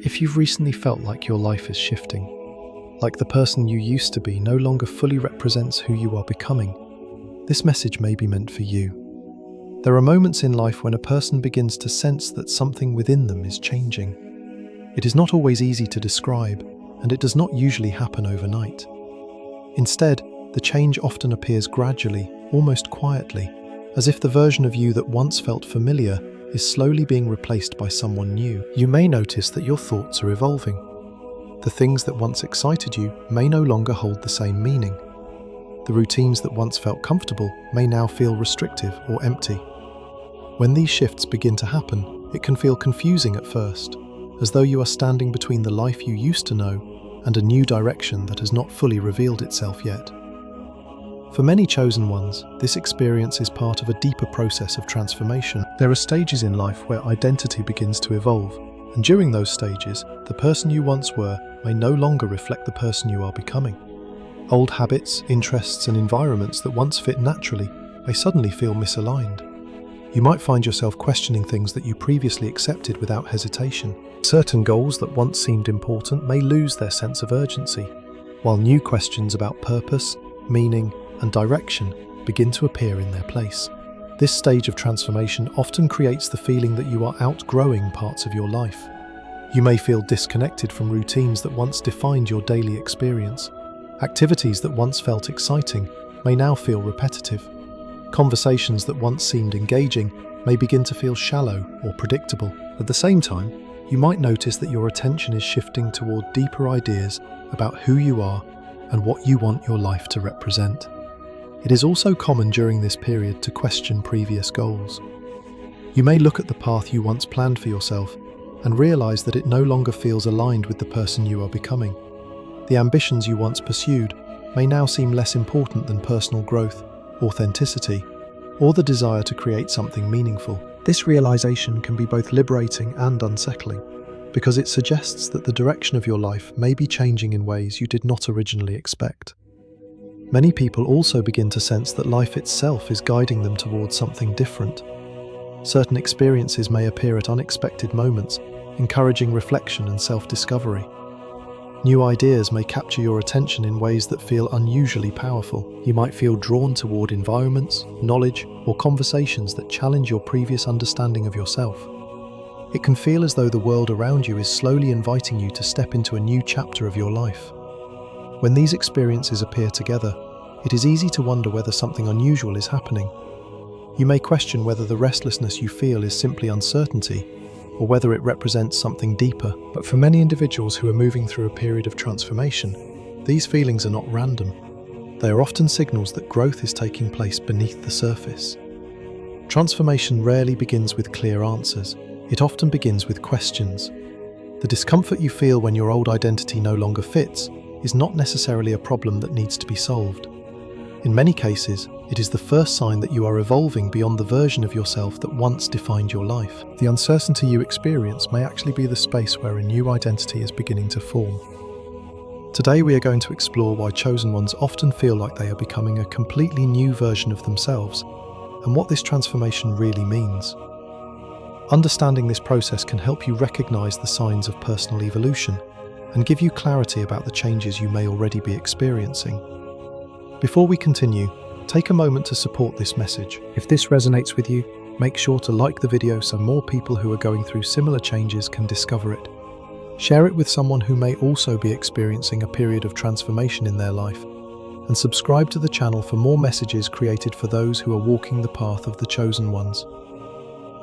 If you've recently felt like your life is shifting, like the person you used to be no longer fully represents who you are becoming, this message may be meant for you. There are moments in life when a person begins to sense that something within them is changing. It is not always easy to describe, and it does not usually happen overnight. Instead, the change often appears gradually, almost quietly, as if the version of you that once felt familiar is slowly being replaced by someone new. You may notice that your thoughts are evolving. The things that once excited you may no longer hold the same meaning. The routines that once felt comfortable may now feel restrictive or empty. When these shifts begin to happen, it can feel confusing at first, as though you are standing between the life you used to know and a new direction that has not fully revealed itself yet. For many chosen ones, this experience is part of a deeper process of transformation. There are stages in life where identity begins to evolve, and during those stages, the person you once were may no longer reflect the person you are becoming. Old habits, interests, and environments that once fit naturally may suddenly feel misaligned. You might find yourself questioning things that you previously accepted without hesitation. Certain goals that once seemed important may lose their sense of urgency, while new questions about purpose, meaning, and direction begin to appear in their place. This stage of transformation often creates the feeling that you are outgrowing parts of your life. You may feel disconnected from routines that once defined your daily experience. Activities that once felt exciting may now feel repetitive. Conversations that once seemed engaging may begin to feel shallow or predictable. At the same time, you might notice that your attention is shifting toward deeper ideas about who you are and what you want your life to represent. It is also common during this period to question previous goals. You may look at the path you once planned for yourself and realize that it no longer feels aligned with the person you are becoming. The ambitions you once pursued may now seem less important than personal growth, authenticity, or the desire to create something meaningful. This realization can be both liberating and unsettling, because it suggests that the direction of your life may be changing in ways you did not originally expect. Many people also begin to sense that life itself is guiding them towards something different. Certain experiences may appear at unexpected moments, encouraging reflection and self-discovery. New ideas may capture your attention in ways that feel unusually powerful. You might feel drawn toward environments, knowledge, or conversations that challenge your previous understanding of yourself. It can feel as though the world around you is slowly inviting you to step into a new chapter of your life. When these experiences appear together, it is easy to wonder whether something unusual is happening. You may question whether the restlessness you feel is simply uncertainty, or whether it represents something deeper. But for many individuals who are moving through a period of transformation, these feelings are not random. They are often signals that growth is taking place beneath the surface. Transformation rarely begins with clear answers. It often begins with questions. The discomfort you feel when your old identity no longer fits is not necessarily a problem that needs to be solved. In many cases, it is the first sign that you are evolving beyond the version of yourself that once defined your life. The uncertainty you experience may actually be the space where a new identity is beginning to form. Today we are going to explore why chosen ones often feel like they are becoming a completely new version of themselves, and what this transformation really means. Understanding this process can help you recognize the signs of personal evolution and give you clarity about the changes you may already be experiencing. Before we continue, take a moment to support this message. If this resonates with you, make sure to like the video so more people who are going through similar changes can discover it. Share it with someone who may also be experiencing a period of transformation in their life, and subscribe to the channel for more messages created for those who are walking the path of the chosen ones.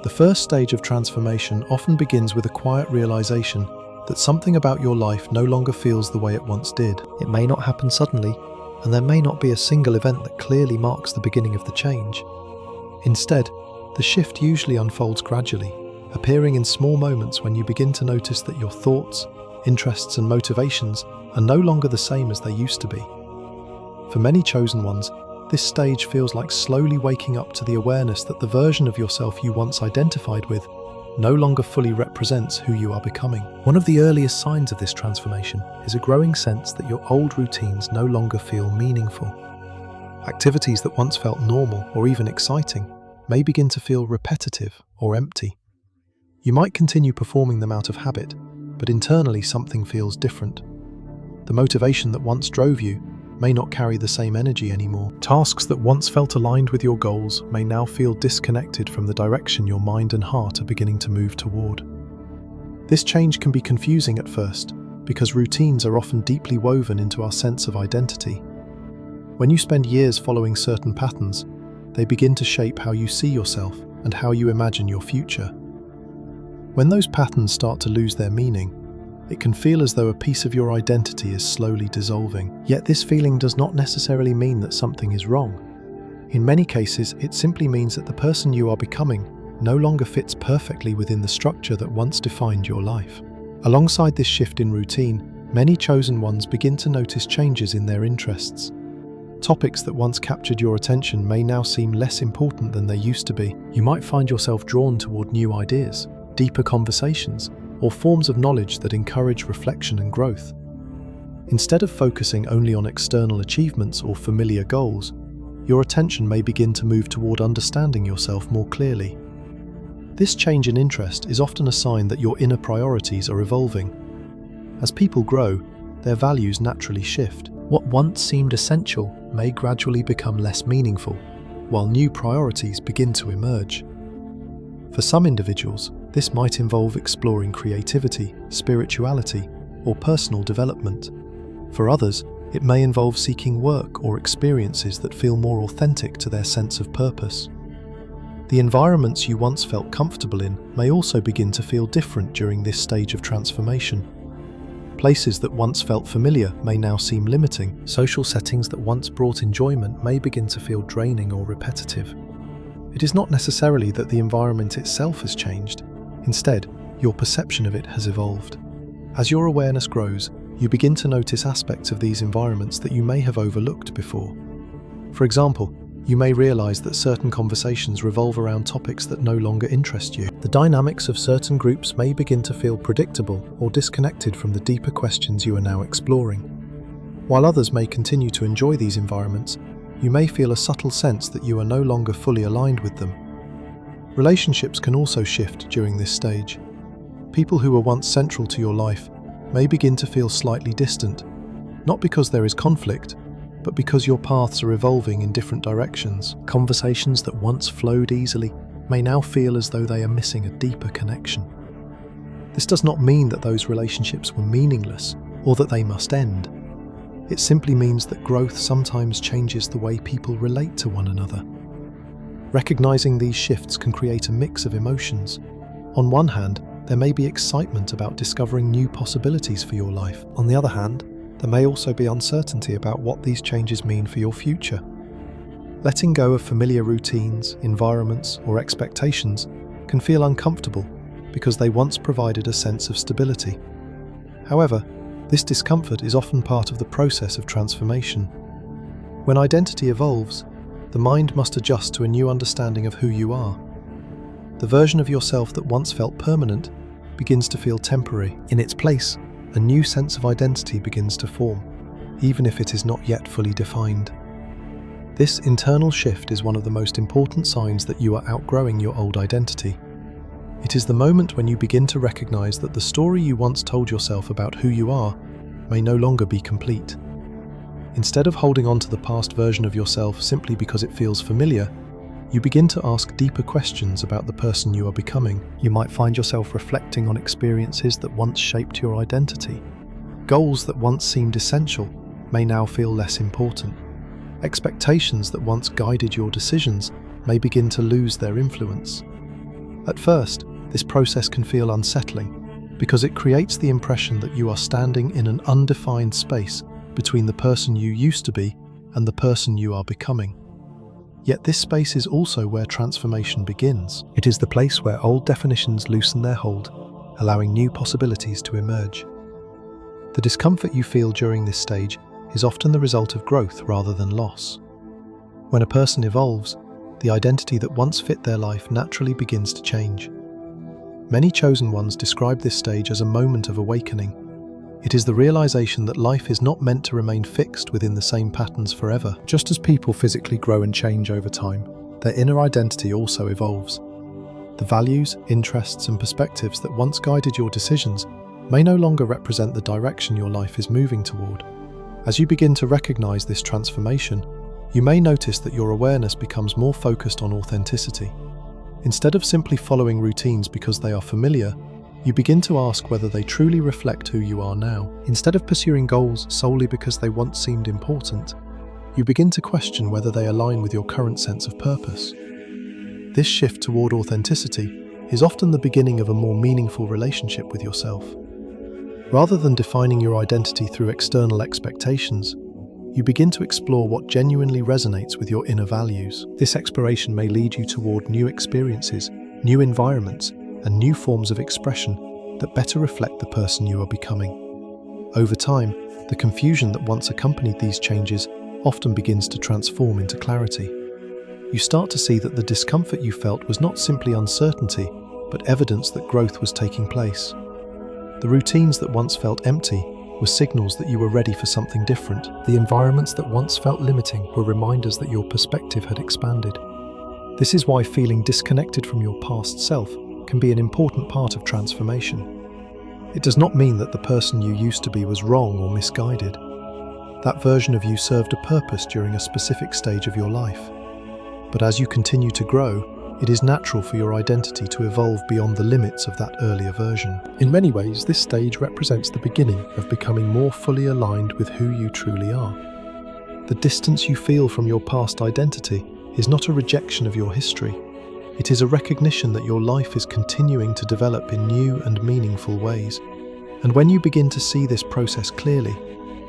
The first stage of transformation often begins with a quiet realization that something about your life no longer feels the way it once did. It may not happen suddenly, and there may not be a single event that clearly marks the beginning of the change. Instead, the shift usually unfolds gradually, appearing in small moments when you begin to notice that your thoughts, interests, and motivations are no longer the same as they used to be. For many chosen ones, this stage feels like slowly waking up to the awareness that the version of yourself you once identified with no longer fully represents who you are becoming. One of the earliest signs of this transformation is a growing sense that your old routines no longer feel meaningful. Activities that once felt normal or even exciting may begin to feel repetitive or empty. You might continue performing them out of habit, but internally something feels different. The motivation that once drove you may not carry the same energy anymore. Tasks that once felt aligned with your goals may now feel disconnected from the direction your mind and heart are beginning to move toward. This change can be confusing at first, because routines are often deeply woven into our sense of identity. When you spend years following certain patterns, they begin to shape how you see yourself and how you imagine your future. When those patterns start to lose their meaning, it can feel as though a piece of your identity is slowly dissolving. Yet this feeling does not necessarily mean that something is wrong. In many cases, it simply means that the person you are becoming no longer fits perfectly within the structure that once defined your life. Alongside this shift in routine, many chosen ones begin to notice changes in their interests. Topics that once captured your attention may now seem less important than they used to be. You might find yourself drawn toward new ideas, deeper conversations, or forms of knowledge that encourage reflection and growth. Instead of focusing only on external achievements or familiar goals, your attention may begin to move toward understanding yourself more clearly. This change in interest is often a sign that your inner priorities are evolving. As people grow, their values naturally shift. What once seemed essential may gradually become less meaningful, while new priorities begin to emerge. For some individuals, this might involve exploring creativity, spirituality, or personal development. For others, it may involve seeking work or experiences that feel more authentic to their sense of purpose. The environments you once felt comfortable in may also begin to feel different during this stage of transformation. Places that once felt familiar may now seem limiting. Social settings that once brought enjoyment may begin to feel draining or repetitive. It is not necessarily that the environment itself has changed. Instead, your perception of it has evolved. As your awareness grows, you begin to notice aspects of these environments that you may have overlooked before. For example, you may realize that certain conversations revolve around topics that no longer interest you. The dynamics of certain groups may begin to feel predictable or disconnected from the deeper questions you are now exploring. While others may continue to enjoy these environments, you may feel a subtle sense that you are no longer fully aligned with them. Relationships can also shift during this stage. People who were once central to your life may begin to feel slightly distant, not because there is conflict, but because your paths are evolving in different directions. Conversations that once flowed easily may now feel as though they are missing a deeper connection. This does not mean that those relationships were meaningless or that they must end. It simply means that growth sometimes changes the way people relate to one another. Recognizing these shifts can create a mix of emotions. On one hand, there may be excitement about discovering new possibilities for your life. On the other hand, there may also be uncertainty about what these changes mean for your future. Letting go of familiar routines, environments, or expectations can feel uncomfortable because they once provided a sense of stability. However, this discomfort is often part of the process of transformation. When identity evolves, the mind must adjust to a new understanding of who you are. The version of yourself that once felt permanent begins to feel temporary. In its place, a new sense of identity begins to form, even if it is not yet fully defined. This internal shift is one of the most important signs that you are outgrowing your old identity. It is the moment when you begin to recognize that the story you once told yourself about who you are may no longer be complete. Instead of holding on to the past version of yourself simply because it feels familiar, you begin to ask deeper questions about the person you are becoming. You might find yourself reflecting on experiences that once shaped your identity. Goals that once seemed essential may now feel less important. Expectations that once guided your decisions may begin to lose their influence. At first, this process can feel unsettling because it creates the impression that you are standing in an undefined space between the person you used to be and the person you are becoming. Yet this space is also where transformation begins. It is the place where old definitions loosen their hold, allowing new possibilities to emerge. The discomfort you feel during this stage is often the result of growth rather than loss. When a person evolves, the identity that once fit their life naturally begins to change. Many chosen ones describe this stage as a moment of awakening. It is the realization that life is not meant to remain fixed within the same patterns forever. Just as people physically grow and change over time, their inner identity also evolves. The values, interests, and perspectives that once guided your decisions may no longer represent the direction your life is moving toward. As you begin to recognize this transformation, you may notice that your awareness becomes more focused on authenticity. Instead of simply following routines because they are familiar, you begin to ask whether they truly reflect who you are now. Instead of pursuing goals solely because they once seemed important, you begin to question whether they align with your current sense of purpose. This shift toward authenticity is often the beginning of a more meaningful relationship with yourself. Rather than defining your identity through external expectations, you begin to explore what genuinely resonates with your inner values. This exploration may lead you toward new experiences, new environments, and new forms of expression that better reflect the person you are becoming. Over time, the confusion that once accompanied these changes often begins to transform into clarity. You start to see that the discomfort you felt was not simply uncertainty, but evidence that growth was taking place. The routines that once felt empty were signals that you were ready for something different. The environments that once felt limiting were reminders that your perspective had expanded. This is why feeling disconnected from your past self can be an important part of transformation. It does not mean that the person you used to be was wrong or misguided. That version of you served a purpose during a specific stage of your life. But as you continue to grow, it is natural for your identity to evolve beyond the limits of that earlier version. In many ways, this stage represents the beginning of becoming more fully aligned with who you truly are. The distance you feel from your past identity is not a rejection of your history. It is a recognition that your life is continuing to develop in new and meaningful ways. And when you begin to see this process clearly,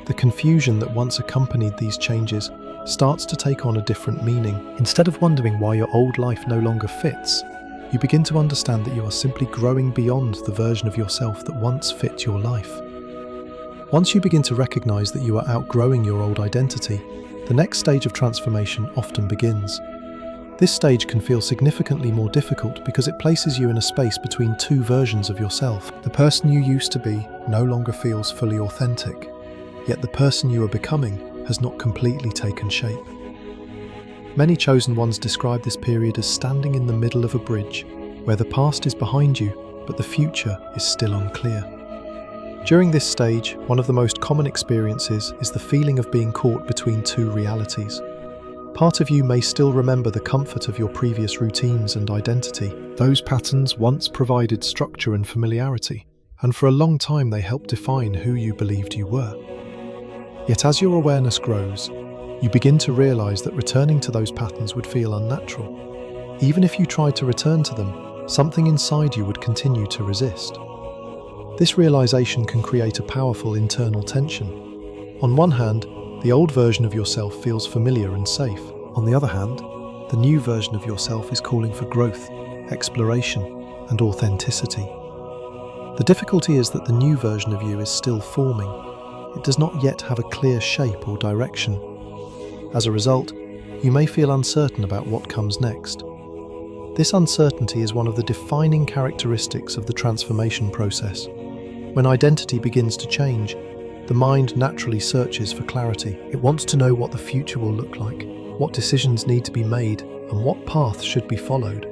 the confusion that once accompanied these changes starts to take on a different meaning. Instead of wondering why your old life no longer fits, you begin to understand that you are simply growing beyond the version of yourself that once fit your life. Once you begin to recognize that you are outgrowing your old identity, the next stage of transformation often begins. This stage can feel significantly more difficult because it places you in a space between two versions of yourself. The person you used to be no longer feels fully authentic, yet the person you are becoming has not completely taken shape. Many chosen ones describe this period as standing in the middle of a bridge, where the past is behind you, but the future is still unclear. During this stage, one of the most common experiences is the feeling of being caught between two realities. Part of you may still remember the comfort of your previous routines and identity. Those patterns once provided structure and familiarity, and for a long time they helped define who you believed you were. Yet as your awareness grows, you begin to realize that returning to those patterns would feel unnatural. Even if you tried to return to them, something inside you would continue to resist. This realization can create a powerful internal tension. On one hand, the old version of yourself feels familiar and safe. On the other hand, the new version of yourself is calling for growth, exploration, and authenticity. The difficulty is that the new version of you is still forming. It does not yet have a clear shape or direction. As a result, you may feel uncertain about what comes next. This uncertainty is one of the defining characteristics of the transformation process. When identity begins to change, the mind naturally searches for clarity. It wants to know what the future will look like, what decisions need to be made, and what path should be followed.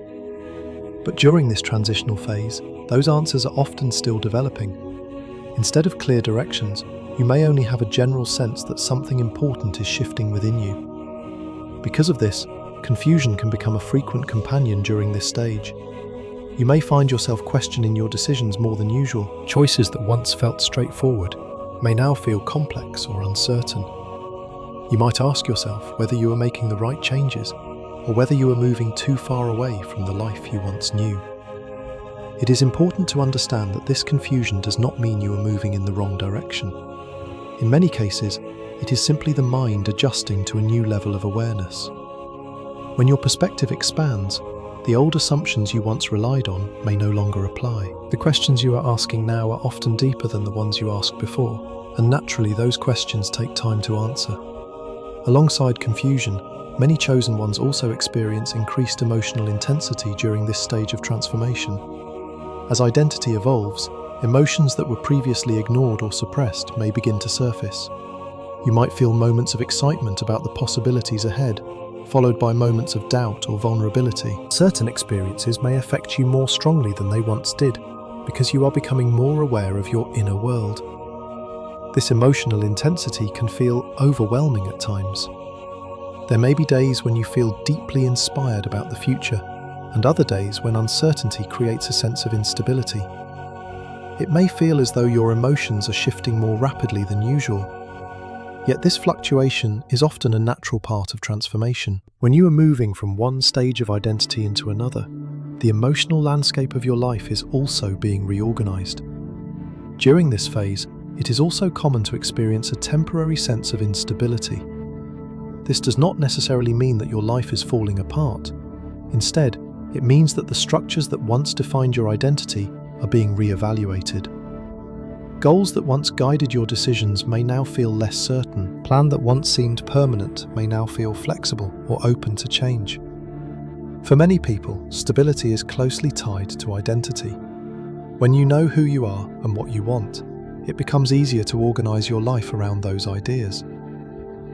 But during this transitional phase, those answers are often still developing. Instead of clear directions, you may only have a general sense that something important is shifting within you. Because of this, confusion can become a frequent companion during this stage. You may find yourself questioning your decisions more than usual. Choices that once felt straightforward may now feel complex or uncertain. You might ask yourself whether you are making the right changes or whether you are moving too far away from the life you once knew. It is important to understand that this confusion does not mean you are moving in the wrong direction. In many cases, it is simply the mind adjusting to a new level of awareness. When your perspective expands, the old assumptions you once relied on may no longer apply. The questions you are asking now are often deeper than the ones you asked before, and naturally those questions take time to answer. Alongside confusion, many chosen ones also experience increased emotional intensity during this stage of transformation. As identity evolves, emotions that were previously ignored or suppressed may begin to surface. You might feel moments of excitement about the possibilities ahead, followed by moments of doubt or vulnerability. Certain experiences may affect you more strongly than they once did, because you are becoming more aware of your inner world. This emotional intensity can feel overwhelming at times. There may be days when you feel deeply inspired about the future, and other days when uncertainty creates a sense of instability. It may feel as though your emotions are shifting more rapidly than usual. Yet this fluctuation is often a natural part of transformation. When you are moving from one stage of identity into another, the emotional landscape of your life is also being reorganized. During this phase, it is also common to experience a temporary sense of instability. This does not necessarily mean that your life is falling apart. Instead, it means that the structures that once defined your identity are being re-evaluated. Goals that once guided your decisions may now feel less certain. Plans that once seemed permanent may now feel flexible or open to change. For many people, stability is closely tied to identity. When you know who you are and what you want, it becomes easier to organize your life around those ideas.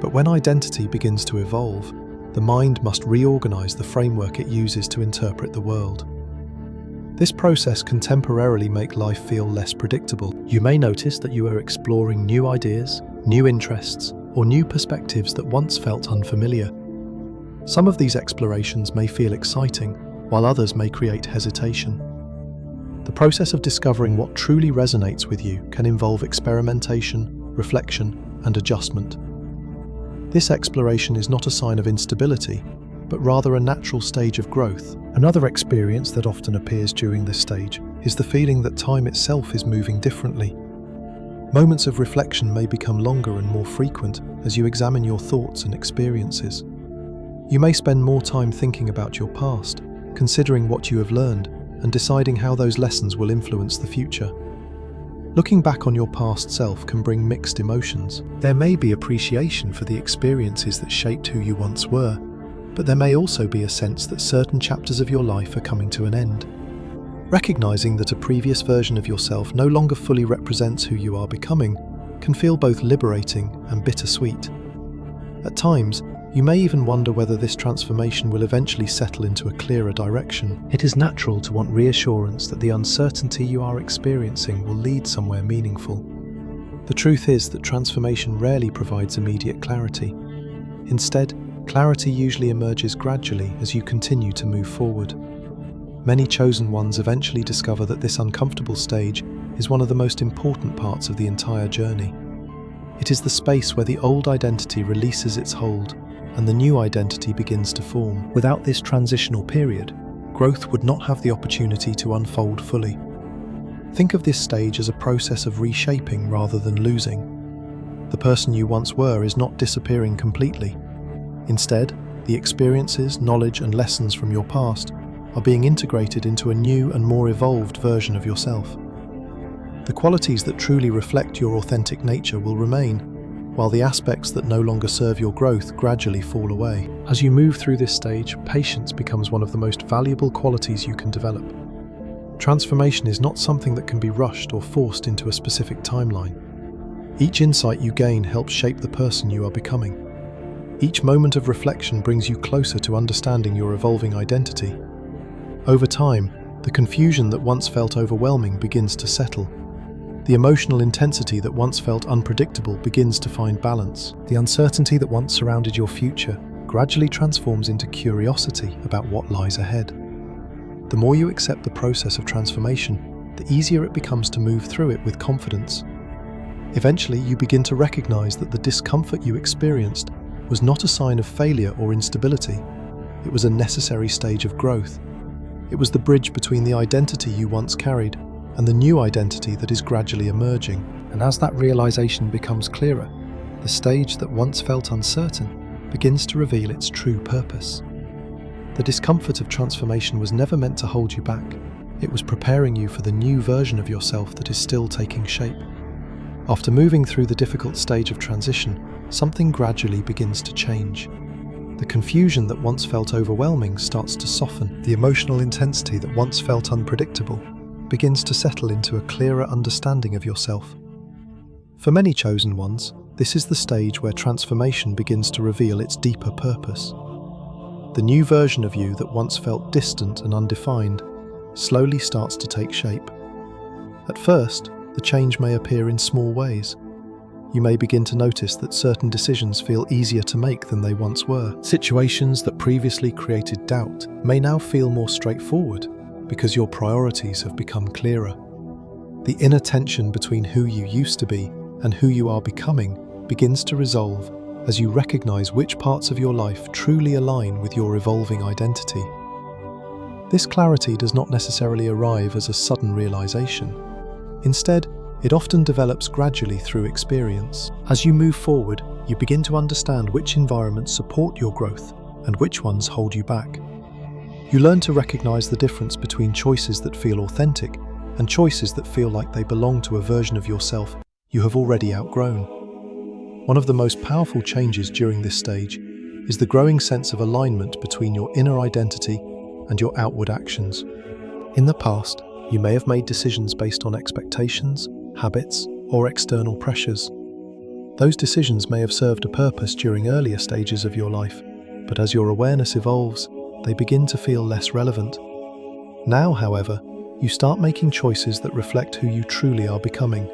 But when identity begins to evolve, the mind must reorganize the framework it uses to interpret the world. This process can temporarily make life feel less predictable. You may notice that you are exploring new ideas, new interests, or new perspectives that once felt unfamiliar. Some of these explorations may feel exciting, while others may create hesitation. The process of discovering what truly resonates with you can involve experimentation, reflection, and adjustment. This exploration is not a sign of instability, but rather a natural stage of growth. Another experience that often appears during this stage is the feeling that time itself is moving differently. Moments of reflection may become longer and more frequent as you examine your thoughts and experiences. You may spend more time thinking about your past, considering what you have learned, and deciding how those lessons will influence the future. Looking back on your past self can bring mixed emotions. There may be appreciation for the experiences that shaped who you once were, but there may also be a sense that certain chapters of your life are coming to an end. Recognizing that a previous version of yourself no longer fully represents who you are becoming can feel both liberating and bittersweet. At times, you may even wonder whether this transformation will eventually settle into a clearer direction. It is natural to want reassurance that the uncertainty you are experiencing will lead somewhere meaningful. The truth is that transformation rarely provides immediate clarity. Instead, clarity usually emerges gradually as you continue to move forward. Many chosen ones eventually discover that this uncomfortable stage is one of the most important parts of the entire journey. It is the space where the old identity releases its hold and the new identity begins to form. Without this transitional period, growth would not have the opportunity to unfold fully. Think of this stage as a process of reshaping rather than losing. The person you once were is not disappearing completely. Instead, the experiences, knowledge, and lessons from your past are being integrated into a new and more evolved version of yourself. The qualities that truly reflect your authentic nature will remain, while the aspects that no longer serve your growth gradually fall away. As you move through this stage, patience becomes one of the most valuable qualities you can develop. Transformation is not something that can be rushed or forced into a specific timeline. Each insight you gain helps shape the person you are becoming. Each moment of reflection brings you closer to understanding your evolving identity. Over time, the confusion that once felt overwhelming begins to settle. The emotional intensity that once felt unpredictable begins to find balance. The uncertainty that once surrounded your future gradually transforms into curiosity about what lies ahead. The more you accept the process of transformation, the easier it becomes to move through it with confidence. Eventually, you begin to recognize that the discomfort you experienced was not a sign of failure or instability. It was a necessary stage of growth. It was the bridge between the identity you once carried and the new identity that is gradually emerging. And as that realization becomes clearer, the stage that once felt uncertain begins to reveal its true purpose. The discomfort of transformation was never meant to hold you back. It was preparing you for the new version of yourself that is still taking shape. After moving through the difficult stage of transition, something gradually begins to change. The confusion that once felt overwhelming starts to soften. The emotional intensity that once felt unpredictable begins to settle into a clearer understanding of yourself. For many chosen ones, this is the stage where transformation begins to reveal its deeper purpose. The new version of you that once felt distant and undefined slowly starts to take shape. At first, the change may appear in small ways. You may begin to notice that certain decisions feel easier to make than they once were. Situations that previously created doubt may now feel more straightforward because your priorities have become clearer. The inner tension between who you used to be and who you are becoming begins to resolve as you recognize which parts of your life truly align with your evolving identity. This clarity does not necessarily arrive as a sudden realization. Instead, it often develops gradually through experience. As you move forward, you begin to understand which environments support your growth and which ones hold you back. You learn to recognize the difference between choices that feel authentic and choices that feel like they belong to a version of yourself you have already outgrown. One of the most powerful changes during this stage is the growing sense of alignment between your inner identity and your outward actions. In the past, you may have made decisions based on expectations, habits, or external pressures. Those decisions may have served a purpose during earlier stages of your life, but as your awareness evolves, they begin to feel less relevant. Now, however, you start making choices that reflect who you truly are becoming.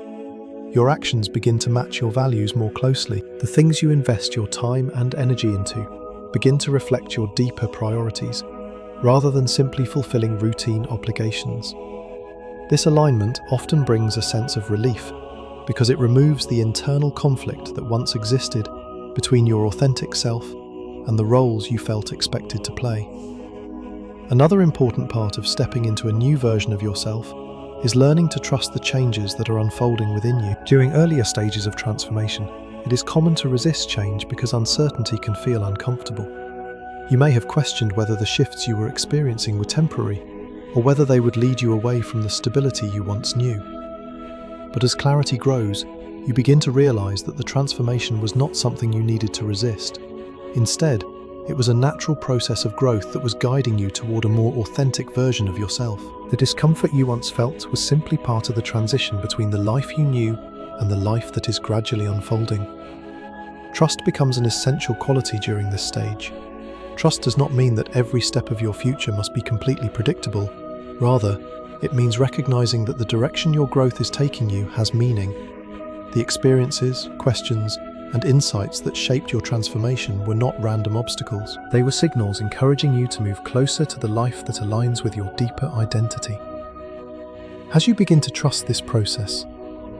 Your actions begin to match your values more closely. The things you invest your time and energy into begin to reflect your deeper priorities, rather than simply fulfilling routine obligations. This alignment often brings a sense of relief because it removes the internal conflict that once existed between your authentic self and the roles you felt expected to play. Another important part of stepping into a new version of yourself is learning to trust the changes that are unfolding within you. During earlier stages of transformation, it is common to resist change because uncertainty can feel uncomfortable. You may have questioned whether the shifts you were experiencing were temporary, or whether they would lead you away from the stability you once knew. But as clarity grows, you begin to realize that the transformation was not something you needed to resist. Instead, it was a natural process of growth that was guiding you toward a more authentic version of yourself. The discomfort you once felt was simply part of the transition between the life you knew and the life that is gradually unfolding. Trust becomes an essential quality during this stage. Trust does not mean that every step of your future must be completely predictable. Rather, it means recognizing that the direction your growth is taking you has meaning. The experiences, questions, and insights that shaped your transformation were not random obstacles. They were signals encouraging you to move closer to the life that aligns with your deeper identity. As you begin to trust this process,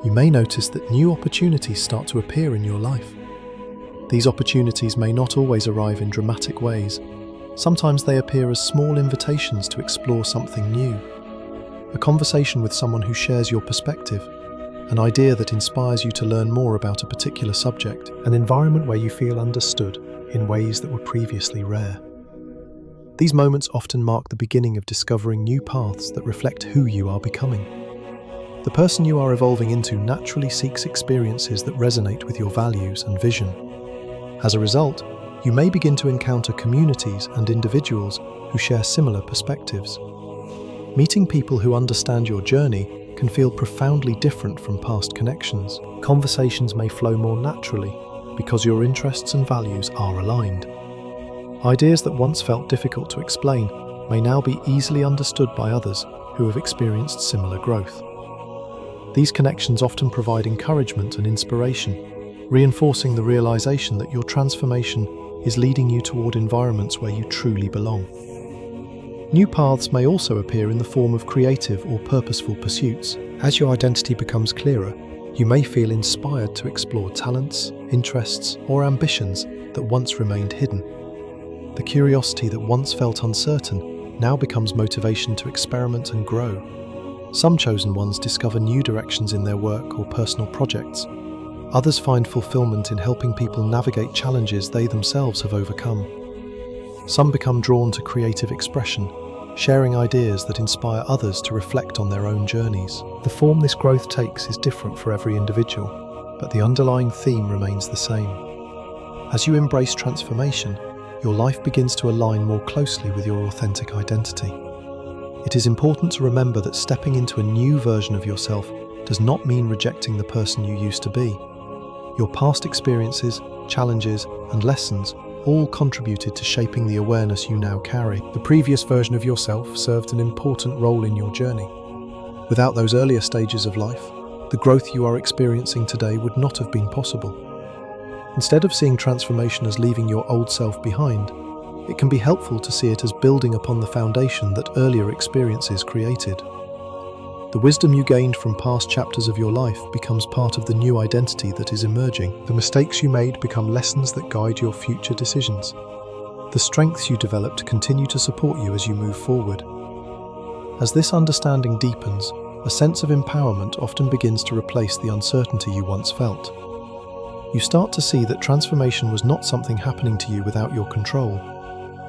you may notice that new opportunities start to appear in your life. These opportunities may not always arrive in dramatic ways. Sometimes they appear as small invitations to explore something new. A conversation with someone who shares your perspective, an idea that inspires you to learn more about a particular subject, an environment where you feel understood in ways that were previously rare. These moments often mark the beginning of discovering new paths that reflect who you are becoming. The person you are evolving into naturally seeks experiences that resonate with your values and vision. As a result, you may begin to encounter communities and individuals who share similar perspectives. Meeting people who understand your journey can feel profoundly different from past connections. Conversations may flow more naturally because your interests and values are aligned. Ideas that once felt difficult to explain may now be easily understood by others who have experienced similar growth. These connections often provide encouragement and inspiration, reinforcing the realization that your transformation is leading you toward environments where you truly belong. New paths may also appear in the form of creative or purposeful pursuits. As your identity becomes clearer, you may feel inspired to explore talents, interests, or ambitions that once remained hidden. The curiosity that once felt uncertain now becomes motivation to experiment and grow. Some chosen ones discover new directions in their work or personal projects. Others find fulfillment in helping people navigate challenges they themselves have overcome. Some become drawn to creative expression, sharing ideas that inspire others to reflect on their own journeys. The form this growth takes is different for every individual, but the underlying theme remains the same. As you embrace transformation, your life begins to align more closely with your authentic identity. It is important to remember that stepping into a new version of yourself does not mean rejecting the person you used to be. Your past experiences, challenges, and lessons all contributed to shaping the awareness you now carry. The previous version of yourself served an important role in your journey. Without those earlier stages of life, the growth you are experiencing today would not have been possible. Instead of seeing transformation as leaving your old self behind, it can be helpful to see it as building upon the foundation that earlier experiences created. The wisdom you gained from past chapters of your life becomes part of the new identity that is emerging. The mistakes you made become lessons that guide your future decisions. The strengths you developed continue to support you as you move forward. As this understanding deepens, a sense of empowerment often begins to replace the uncertainty you once felt. You start to see that transformation was not something happening to you without your control.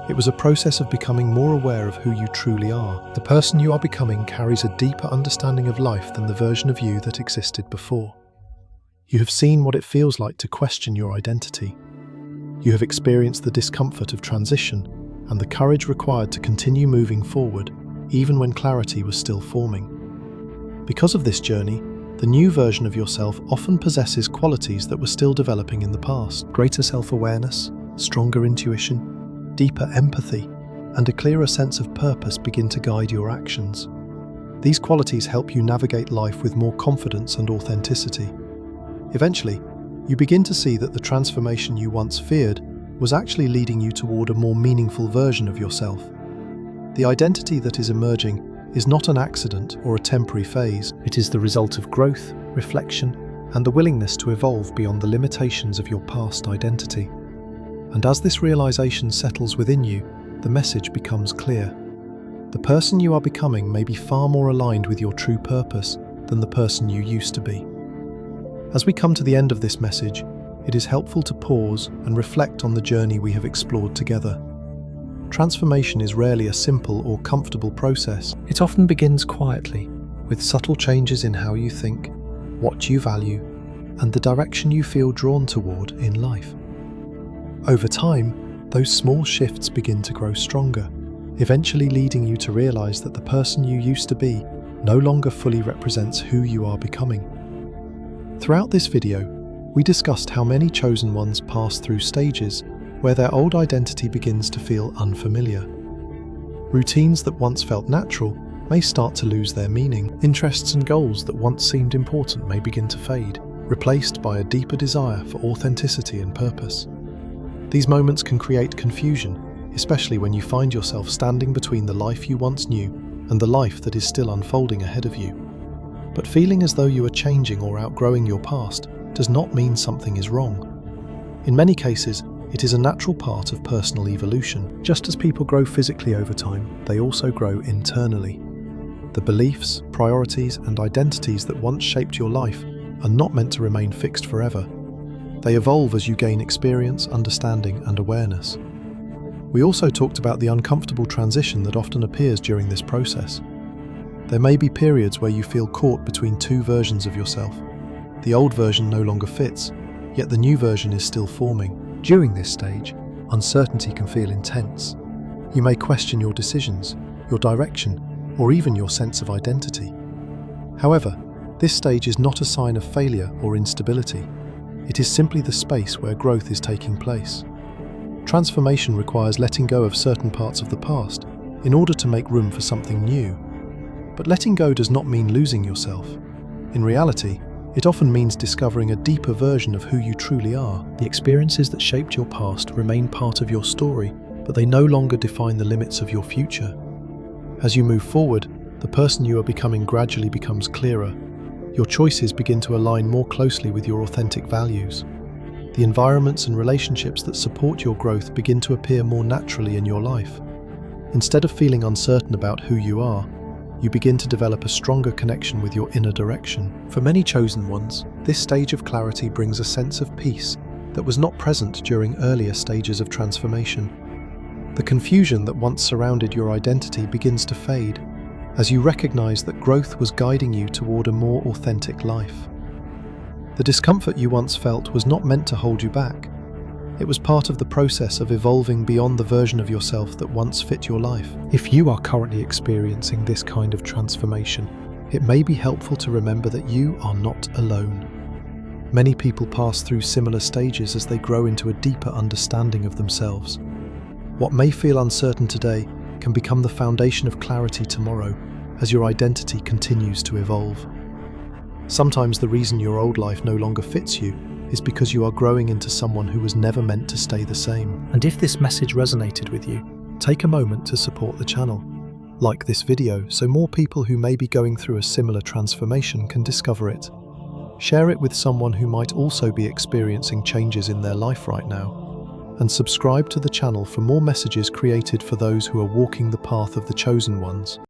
It was a process of becoming more aware of who you truly are. The person you are becoming carries a deeper understanding of life than the version of you that existed before. You have seen what it feels like to question your identity. You have experienced the discomfort of transition and the courage required to continue moving forward, even when clarity was still forming. Because of this journey, the new version of yourself often possesses qualities that were still developing in the past. Greater self-awareness, stronger intuition, deeper empathy, and a clearer sense of purpose begin to guide your actions. These qualities help you navigate life with more confidence and authenticity. Eventually, you begin to see that the transformation you once feared was actually leading you toward a more meaningful version of yourself. The identity that is emerging is not an accident or a temporary phase. It is the result of growth, reflection, and the willingness to evolve beyond the limitations of your past identity. And as this realization settles within you, the message becomes clear. The person you are becoming may be far more aligned with your true purpose than the person you used to be. As we come to the end of this message, it is helpful to pause and reflect on the journey we have explored together. Transformation is rarely a simple or comfortable process. It often begins quietly, with subtle changes in how you think, what you value, and the direction you feel drawn toward in life. Over time, those small shifts begin to grow stronger, eventually leading you to realize that the person you used to be no longer fully represents who you are becoming. Throughout this video, we discussed how many chosen ones pass through stages where their old identity begins to feel unfamiliar. Routines that once felt natural may start to lose their meaning. Interests and goals that once seemed important may begin to fade, replaced by a deeper desire for authenticity and purpose. These moments can create confusion, especially when you find yourself standing between the life you once knew and the life that is still unfolding ahead of you. But feeling as though you are changing or outgrowing your past does not mean something is wrong. In many cases, it is a natural part of personal evolution. Just as people grow physically over time, they also grow internally. The beliefs, priorities, and identities that once shaped your life are not meant to remain fixed forever. They evolve as you gain experience, understanding, and awareness. We also talked about the uncomfortable transition that often appears during this process. There may be periods where you feel caught between two versions of yourself. The old version no longer fits, yet the new version is still forming. During this stage, uncertainty can feel intense. You may question your decisions, your direction, or even your sense of identity. However, this stage is not a sign of failure or instability. It is simply the space where growth is taking place. Transformation requires letting go of certain parts of the past in order to make room for something new. But letting go does not mean losing yourself. In reality, it often means discovering a deeper version of who you truly are. The experiences that shaped your past remain part of your story, but they no longer define the limits of your future. As you move forward, the person you are becoming gradually becomes clearer. Your choices begin to align more closely with your authentic values. The environments and relationships that support your growth begin to appear more naturally in your life. Instead of feeling uncertain about who you are, you begin to develop a stronger connection with your inner direction. For many chosen ones, this stage of clarity brings a sense of peace that was not present during earlier stages of transformation. The confusion that once surrounded your identity begins to fade, as you recognize that growth was guiding you toward a more authentic life. The discomfort you once felt was not meant to hold you back. It was part of the process of evolving beyond the version of yourself that once fit your life. If you are currently experiencing this kind of transformation, it may be helpful to remember that you are not alone. Many people pass through similar stages as they grow into a deeper understanding of themselves. What may feel uncertain today can become the foundation of clarity tomorrow, as your identity continues to evolve. Sometimes the reason your old life no longer fits you is because you are growing into someone who was never meant to stay the same. And if this message resonated with you, take a moment to support the channel. Like this video so more people who may be going through a similar transformation can discover it. Share it with someone who might also be experiencing changes in their life right now. And subscribe to the channel for more messages created for those who are walking the path of the chosen ones.